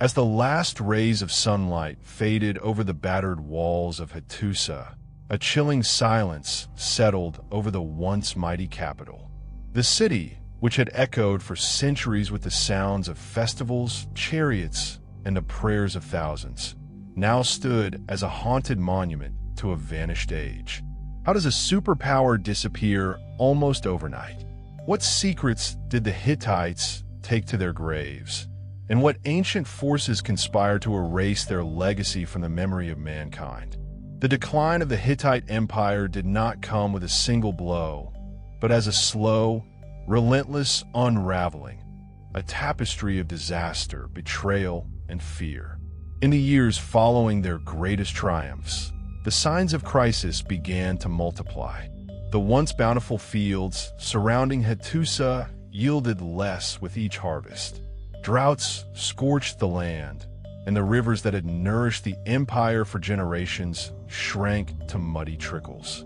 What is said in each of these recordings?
As the last rays of sunlight faded over the battered walls of Hattusa, a chilling silence settled over the once mighty capital. The city, which had echoed for centuries with the sounds of festivals, chariots, and the prayers of thousands, now stood as a haunted monument to a vanished age. How does a superpower disappear almost overnight? What secrets did the Hittites take to their graves? And what ancient forces conspired to erase their legacy from the memory of mankind? The decline of the Hittite Empire did not come with a single blow, but as a slow, relentless unraveling, a tapestry of disaster, betrayal, and fear. In the years following their greatest triumphs, the signs of crisis began to multiply. The once bountiful fields surrounding Hattusa yielded less with each harvest. Droughts scorched the land, and the rivers that had nourished the empire for generations shrank to muddy trickles.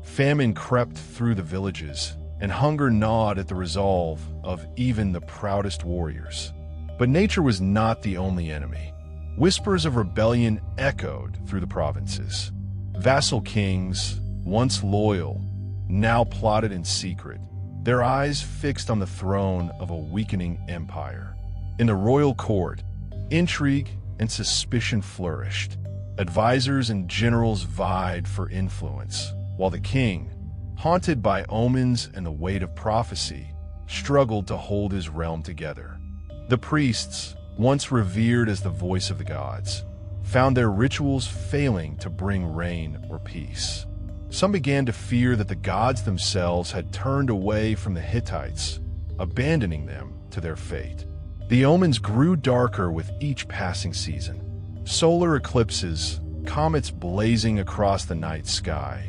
Famine crept through the villages, and hunger gnawed at the resolve of even the proudest warriors. But nature was not the only enemy. Whispers of rebellion echoed through the provinces. Vassal kings, once loyal, now plotted in secret, their eyes fixed on the throne of a weakening empire. In the royal court, intrigue and suspicion flourished. Advisors and generals vied for influence, while the king, haunted by omens and the weight of prophecy, struggled to hold his realm together. The priests, once revered as the voice of the gods, found their rituals failing to bring rain or peace. Some began to fear that the gods themselves had turned away from the Hittites, abandoning them to their fate. The omens grew darker with each passing season. Solar eclipses, comets blazing across the night sky,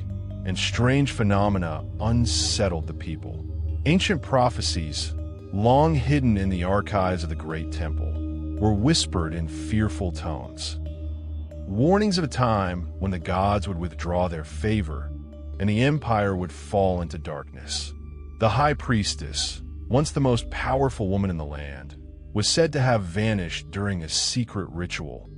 and strange phenomena unsettled the people. Ancient prophecies, long hidden in the archives of the Great Temple, were whispered in fearful tones. Warnings of a time when the gods would withdraw their favor and the empire would fall into darkness. The high priestess, once the most powerful woman in the land, was said to have vanished during a secret ritual,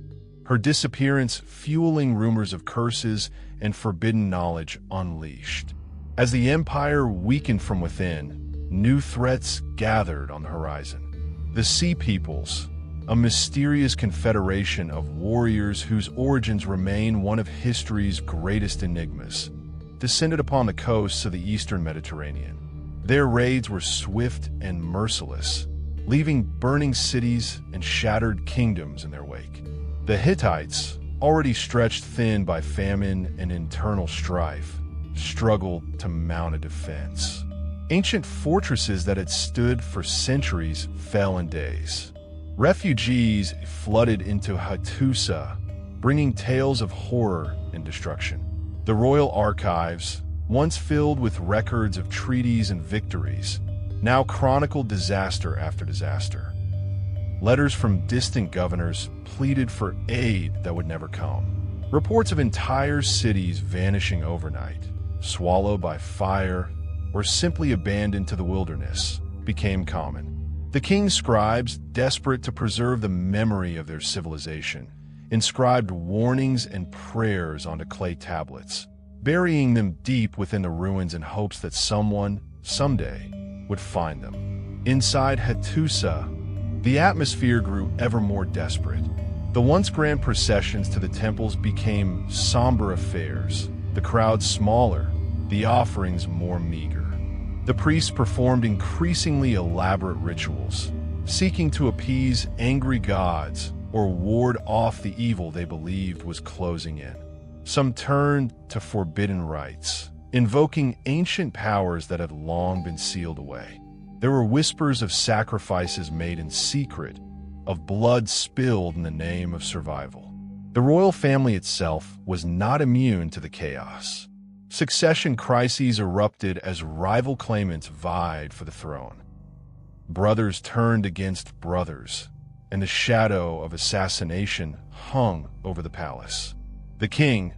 her disappearance fueling rumors of curses and forbidden knowledge unleashed. As the empire weakened from within, new threats gathered on the horizon. The Sea Peoples, a mysterious confederation of warriors whose origins remain one of history's greatest enigmas, descended upon the coasts of the eastern Mediterranean. Their raids were swift and merciless, leaving burning cities and shattered kingdoms in their wake. The Hittites, already stretched thin by famine and internal strife, struggled to mount a defense. Ancient fortresses that had stood for centuries fell in days. Refugees flooded into Hattusa, bringing tales of horror and destruction. The royal archives, once filled with records of treaties and victories, now chronicled disaster after disaster. Letters from distant governors pleaded for aid that would never come. Reports of entire cities vanishing overnight, swallowed by fire, or simply abandoned to the wilderness, became common. The king's scribes, desperate to preserve the memory of their civilization, inscribed warnings and prayers onto clay tablets, burying them deep within the ruins in hopes that someone, someday, would find them. Inside Hattusa, the atmosphere grew ever more desperate. The once grand processions to the temples became somber affairs, the crowds smaller, the offerings more meager. The priests performed increasingly elaborate rituals, seeking to appease angry gods or ward off the evil they believed was closing in. Some turned to forbidden rites, invoking ancient powers that had long been sealed away. There were whispers of sacrifices made in secret, of blood spilled in the name of survival. The royal family itself was not immune to the chaos. Succession crises erupted as rival claimants vied for the throne. Brothers turned against brothers, and the shadow of assassination hung over the palace. The king,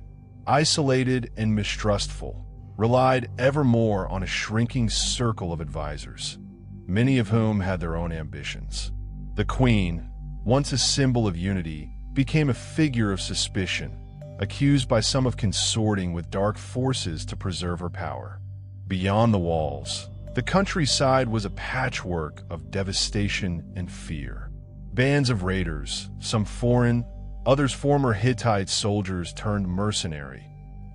isolated and mistrustful, relied ever more on a shrinking circle of advisors, many of whom had their own ambitions. The queen, once a symbol of unity, became a figure of suspicion, accused by some of consorting with dark forces to preserve her power. Beyond the walls, the countryside was a patchwork of devastation and fear. Bands of raiders, some foreign, others former Hittite soldiers turned mercenary,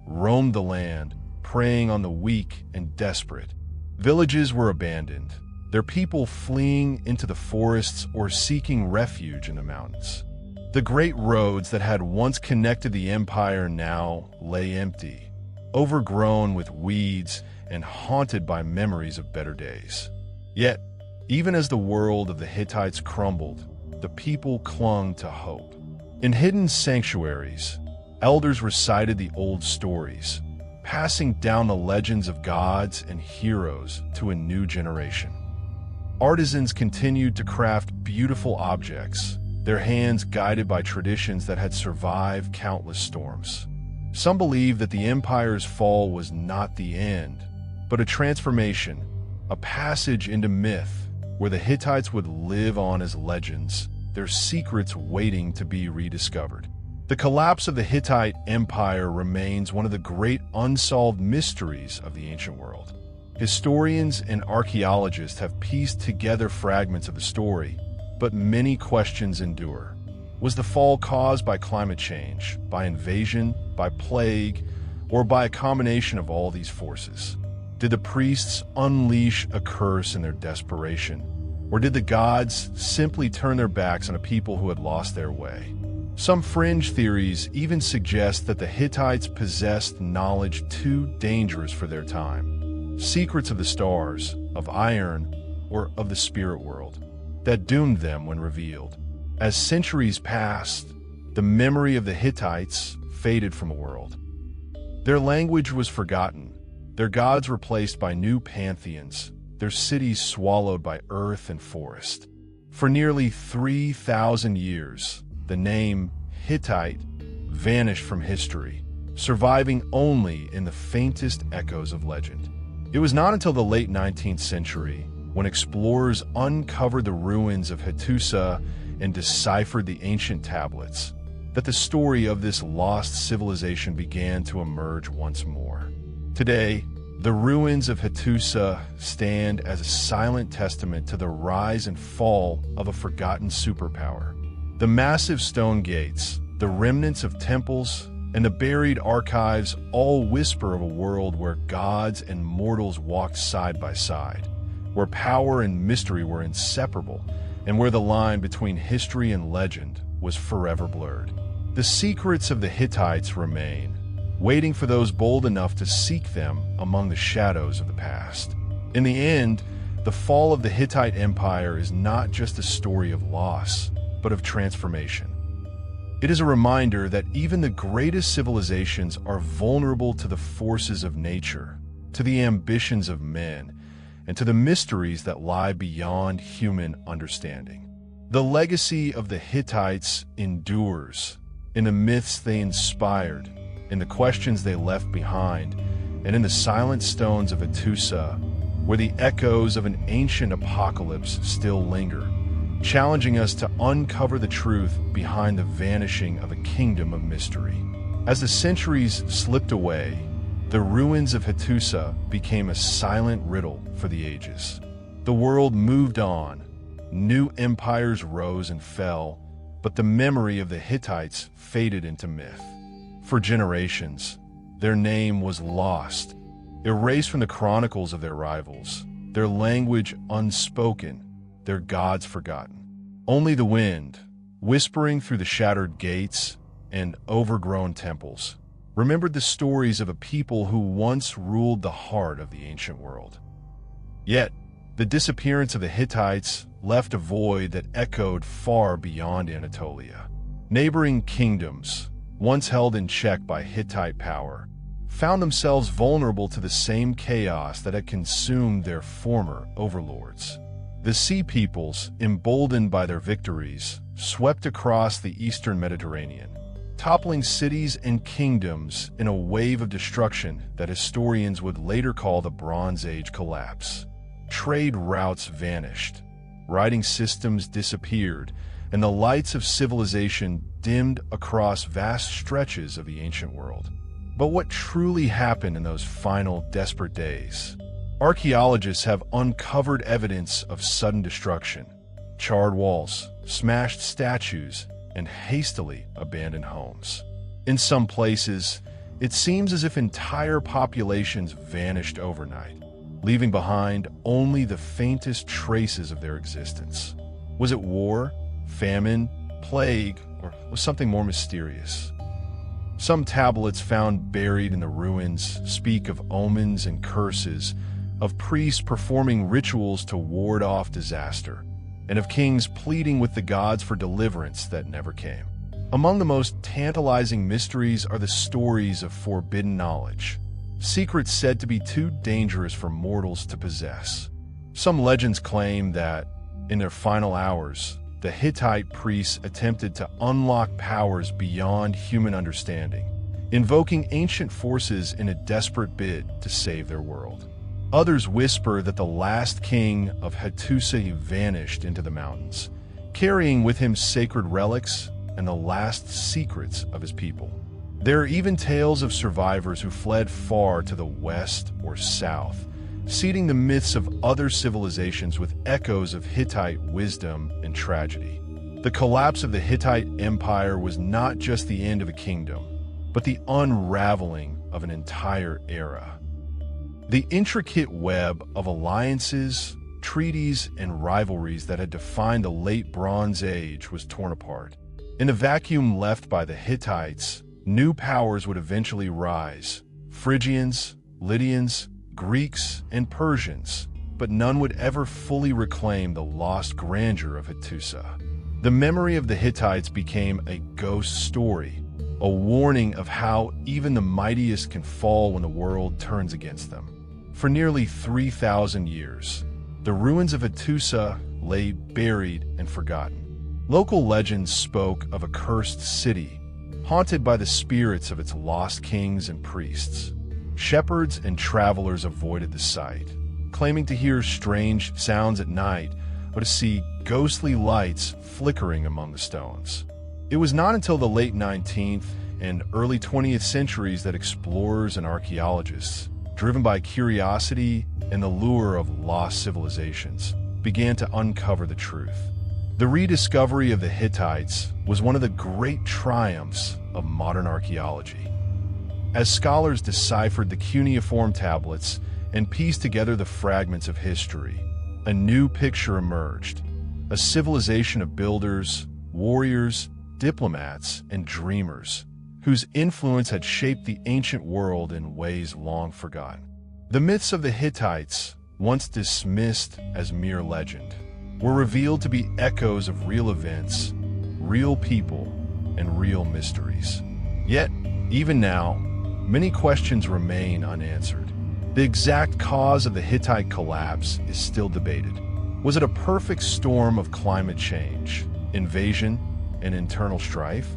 roamed the land, preying on the weak and desperate. Villages were abandoned, their people fleeing into the forests or seeking refuge in the mountains. The great roads that had once connected the empire now lay empty, overgrown with weeds and haunted by memories of better days. Yet, even as the world of the Hittites crumbled, the people clung to hope. In hidden sanctuaries, elders recited the old stories, passing down the legends of gods and heroes to a new generation. Artisans continued to craft beautiful objects, their hands guided by traditions that had survived countless storms. Some believed that the empire's fall was not the end, but a transformation, a passage into myth where the Hittites would live on as legends, their secrets waiting to be rediscovered. The collapse of the Hittite Empire remains one of the great unsolved mysteries of the ancient world. Historians and archaeologists have pieced together fragments of the story, but many questions endure. Was the fall caused by climate change, by invasion, by plague, or by a combination of all these forces? Did the priests unleash a curse in their desperation, or did the gods simply turn their backs on a people who had lost their way? Some fringe theories even suggest that the Hittites possessed knowledge too dangerous for their time. Secrets of the stars, of iron, or of the spirit world, that doomed them when revealed. As centuries passed, the memory of the Hittites faded from the world. Their language was forgotten, their gods replaced by new pantheons, their cities swallowed by earth and forest. For nearly 3,000 years, the name Hittite vanished from history, surviving only in the faintest echoes of legend. It was not until the late 19th century, when explorers uncovered the ruins of Hattusa and deciphered the ancient tablets, that the story of this lost civilization began to emerge once more. Today, the ruins of Hattusa stand as a silent testament to the rise and fall of a forgotten superpower. The massive stone gates, the remnants of temples, and the buried archives all whisper of a world where gods and mortals walked side by side, where power and mystery were inseparable, and where the line between history and legend was forever blurred. The secrets of the Hittites remain, waiting for those bold enough to seek them among the shadows of the past. In the end, the fall of the Hittite Empire is not just a story of loss, but of transformation. It is a reminder that even the greatest civilizations are vulnerable to the forces of nature, to the ambitions of men, and to the mysteries that lie beyond human understanding. The legacy of the Hittites endures in the myths they inspired, in the questions they left behind, and in the silent stones of Hattusa, where the echoes of an ancient apocalypse still linger, challenging us to uncover the truth behind the vanishing of a kingdom of mystery. As the centuries slipped away, the ruins of Hattusa became a silent riddle for the ages. The world moved on, new empires rose and fell, but the memory of the Hittites faded into myth. For generations, their name was lost, erased from the chronicles of their rivals, their language unspoken, their gods forgotten. Only the wind, whispering through the shattered gates and overgrown temples, remembered the stories of a people who once ruled the heart of the ancient world. Yet, the disappearance of the Hittites left a void that echoed far beyond Anatolia. Neighboring kingdoms, once held in check by Hittite power, found themselves vulnerable to the same chaos that had consumed their former overlords. The Sea Peoples, emboldened by their victories, swept across the eastern Mediterranean, toppling cities and kingdoms in a wave of destruction that historians would later call the Bronze Age collapse. Trade routes vanished, writing systems disappeared, and the lights of civilization dimmed across vast stretches of the ancient world. But what truly happened in those final desperate days? Archaeologists have uncovered evidence of sudden destruction: charred walls, smashed statues, and hastily abandoned homes. In some places, it seems as if entire populations vanished overnight, leaving behind only the faintest traces of their existence. Was it war, famine, plague, or was something more mysterious? Some tablets found buried in the ruins speak of omens and curses, of priests performing rituals to ward off disaster, and of kings pleading with the gods for deliverance that never came. Among the most tantalizing mysteries are the stories of forbidden knowledge, secrets said to be too dangerous for mortals to possess. Some legends claim that, in their final hours, the Hittite priests attempted to unlock powers beyond human understanding, invoking ancient forces in a desperate bid to save their world. Others whisper that the last king of Hattusa vanished into the mountains, carrying with him sacred relics and the last secrets of his people. There are even tales of survivors who fled far to the west or south, seeding the myths of other civilizations with echoes of Hittite wisdom and tragedy. The collapse of the Hittite Empire was not just the end of a kingdom, but the unraveling of an entire era. The intricate web of alliances, treaties, and rivalries that had defined the late Bronze Age was torn apart. In the vacuum left by the Hittites, new powers would eventually rise: Phrygians, Lydians, Greeks, and Persians, but none would ever fully reclaim the lost grandeur of Hattusa. The memory of the Hittites became a ghost story, a warning of how even the mightiest can fall when the world turns against them. For nearly 3,000 years, the ruins of Hattusa lay buried and forgotten. Local legends spoke of a cursed city, haunted by the spirits of its lost kings and priests. Shepherds and travelers avoided the site, claiming to hear strange sounds at night or to see ghostly lights flickering among the stones. It was not until the late 19th and early 20th centuries that explorers and archaeologists, driven by curiosity and the lure of lost civilizations, began to uncover the truth. The rediscovery of the Hittites was one of the great triumphs of modern archaeology. As scholars deciphered the cuneiform tablets and pieced together the fragments of history, a new picture emerged: a civilization of builders, warriors, diplomats, and dreamers, whose influence had shaped the ancient world in ways long forgotten. The myths of the Hittites, once dismissed as mere legend, were revealed to be echoes of real events, real people, and real mysteries. Yet, even now, many questions remain unanswered. The exact cause of the Hittite collapse is still debated. Was it a perfect storm of climate change, invasion, and internal strife?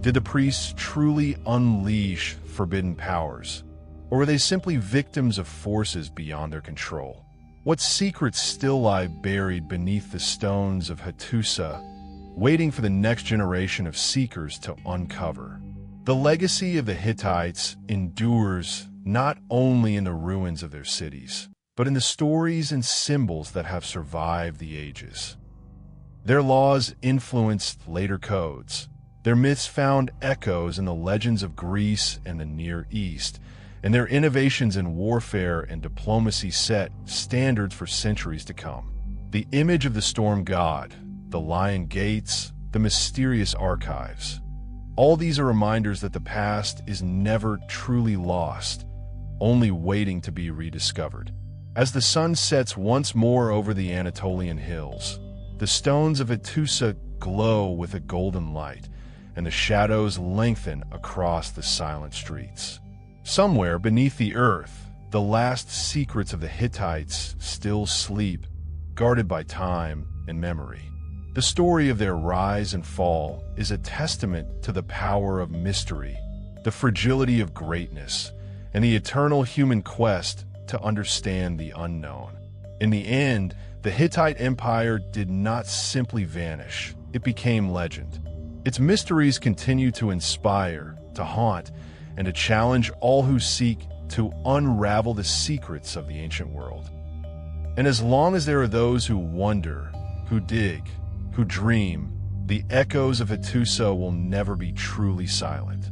Did the priests truly unleash forbidden powers, or were they simply victims of forces beyond their control? What secrets still lie buried beneath the stones of Hattusa, waiting for the next generation of seekers to uncover? The legacy of the Hittites endures not only in the ruins of their cities, but in the stories and symbols that have survived the ages. Their laws influenced later codes. Their myths found echoes in the legends of Greece and the Near East, and their innovations in warfare and diplomacy set standards for centuries to come. The image of the storm god, the lion gates, the mysterious archives. All these are reminders that the past is never truly lost, only waiting to be rediscovered. As the sun sets once more over the Anatolian hills, the stones of Hattusa glow with a golden light, and the shadows lengthen across the silent streets. Somewhere beneath the earth, the last secrets of the Hittites still sleep, guarded by time and memory. The story of their rise and fall is a testament to the power of mystery, the fragility of greatness, and the eternal human quest to understand the unknown. In the end, the Hittite Empire did not simply vanish. it became legend. Its mysteries continue to inspire, to haunt, and to challenge all who seek to unravel the secrets of the ancient world. And as long as there are those who wonder, who dig, who dream, the echoes of Hattusa will never be truly silent.